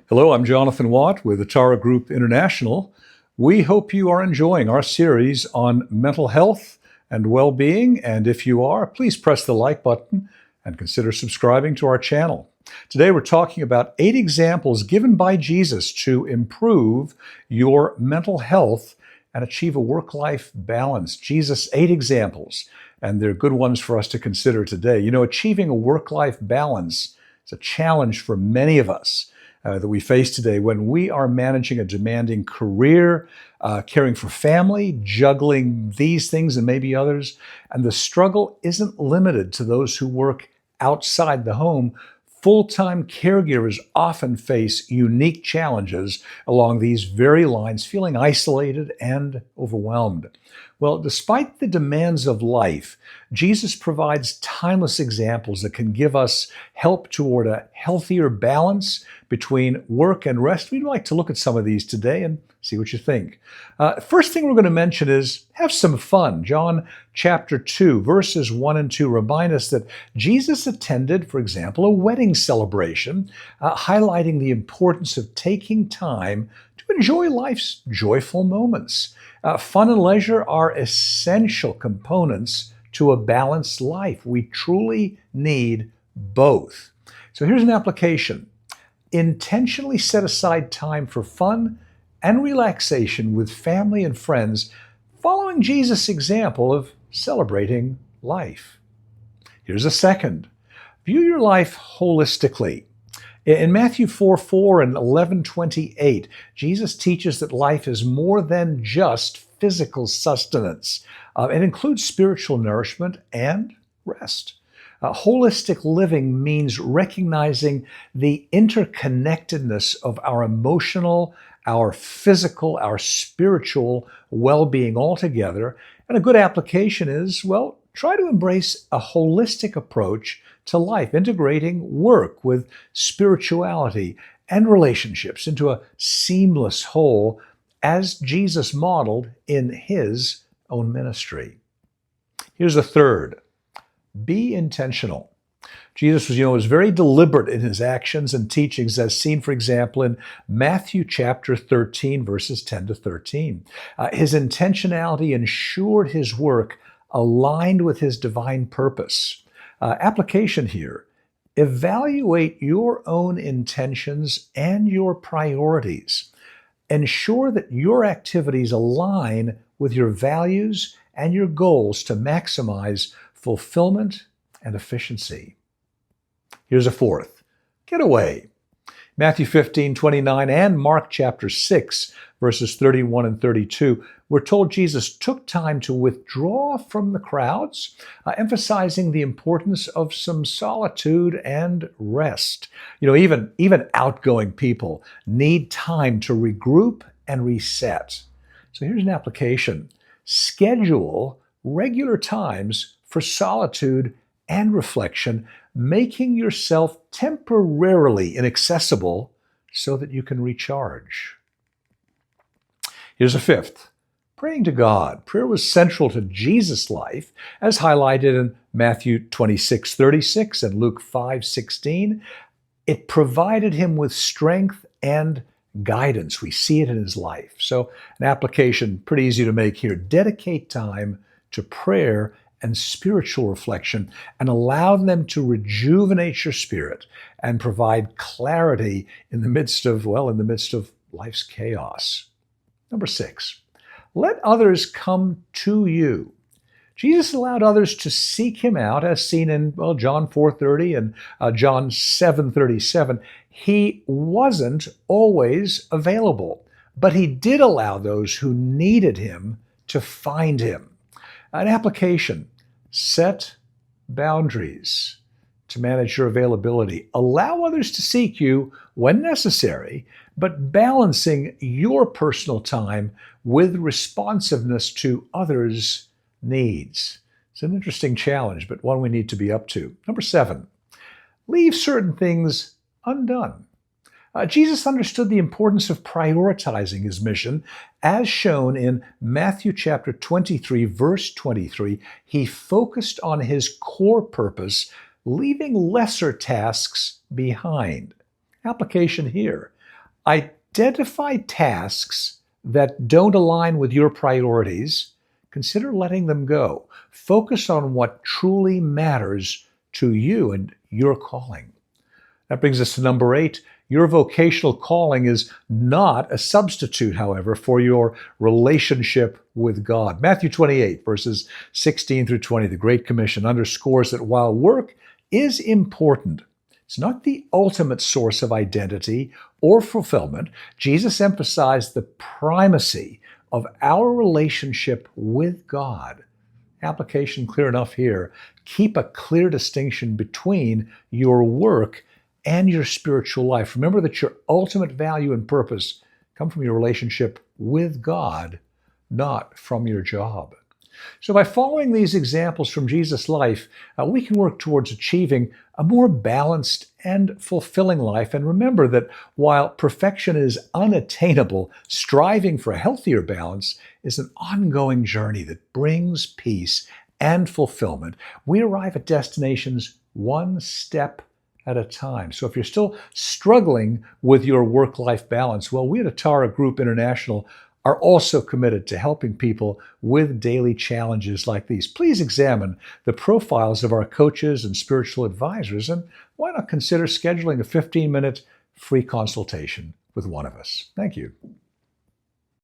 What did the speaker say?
Hello, I'm Jonathan Watt with Atarah Group International. We hope you are enjoying our series on mental health and well-being, and if you are, please press the like button and consider subscribing to our channel. Today we're talking about 8 examples given by Jesus to improve your mental health and achieve a work-life balance. Jesus, 8 examples, and they're good ones for us to consider today. You know, achieving a work-life balance is a challenge for many of us that we face today when we are managing a demanding career, caring for family, juggling these things and maybe others. And the struggle isn't limited to those who work outside the home. Full-time caregivers often face unique challenges along these very lines, feeling isolated and overwhelmed. Well, despite the demands of life, Jesus provides timeless examples that can give us help toward a healthier balance between work and rest. We'd like to look at some of these today and see what you think. First thing we're going to mention is have some fun. John chapter 2, verses 1 and 2 remind us that Jesus attended, for example, a wedding celebration, highlighting the importance of taking time to enjoy life's joyful moments. Fun and leisure are essential components to a balanced life. We truly need both. So here's an application. Intentionally set aside time for fun and relaxation with family and friends, following Jesus' example of celebrating life. Here's a second. View your life holistically. In Matthew 4:4 and 11:28, Jesus teaches that life is more than just physical sustenance. It includes spiritual nourishment and rest. Holistic living means recognizing the interconnectedness of our emotional, our physical, our spiritual well-being altogether. And a good application is, well, try to embrace a holistic approach to life, integrating work with spirituality and relationships into a seamless whole as Jesus modeled in his own ministry. Here's a third. Be intentional. Jesus was very deliberate in his actions and teachings, as seen, for example, in Matthew chapter 13, verses 10 to 13. His intentionality ensured his work aligned with his divine purpose. Application here. Evaluate your own intentions and your priorities. Ensure that your activities align with your values and your goals to maximize fulfillment and efficiency. Here's a fourth. Get away. Matthew 15:29 and Mark chapter 6, verses 31 and 32, we're told Jesus took time to withdraw from the crowds, emphasizing the importance of some solitude and rest. Even outgoing people need time to regroup and reset. So here's an application. Schedule regular times for solitude and reflection, making yourself temporarily inaccessible so that you can recharge. Here's a fifth. Praying to God. Prayer was central to Jesus' life, as highlighted in Matthew 26:36 and Luke 5:16. It provided him with strength and guidance. We see it in his life. So an application pretty easy to make here. Dedicate time to prayer and spiritual reflection and allow them to rejuvenate your spirit and provide clarity in the midst of life's chaos. Number 6, let others come to you. Jesus allowed others to seek him out, as seen in John 4:30 and John 7:37. He wasn't always available, but he did allow those who needed him to find him. An application. Set boundaries to manage your availability. Allow others to seek you when necessary, but balancing your personal time with responsiveness to others' needs. It's an interesting challenge, but one we need to be up to. Number 7, leave certain things undone. Jesus understood the importance of prioritizing his mission. As shown in Matthew chapter 23, verse 23, he focused on his core purpose, leaving lesser tasks behind. Application here. Identify tasks that don't align with your priorities. Consider letting them go. Focus on what truly matters to you and your calling. That brings us to number 8. Your vocational calling is not a substitute, however, for your relationship with God. Matthew 28, verses 16 through 20, the Great Commission underscores that while work is important, it's not the ultimate source of identity or fulfillment. Jesus emphasized the primacy of our relationship with God. Application clear enough here. Keep a clear distinction between your work and your spiritual life. Remember that your ultimate value and purpose come from your relationship with God, not from your job. So by following these examples from Jesus' life, we can work towards achieving a more balanced and fulfilling life. And remember that while perfection is unattainable, striving for a healthier balance is an ongoing journey that brings peace and fulfillment. We arrive at destinations one step at a time. So if you're still struggling with your work-life balance, well, we at Atarah Group International are also committed to helping people with daily challenges like these. Please examine the profiles of our coaches and spiritual advisors, and why not consider scheduling a 15-minute free consultation with one of us. Thank you.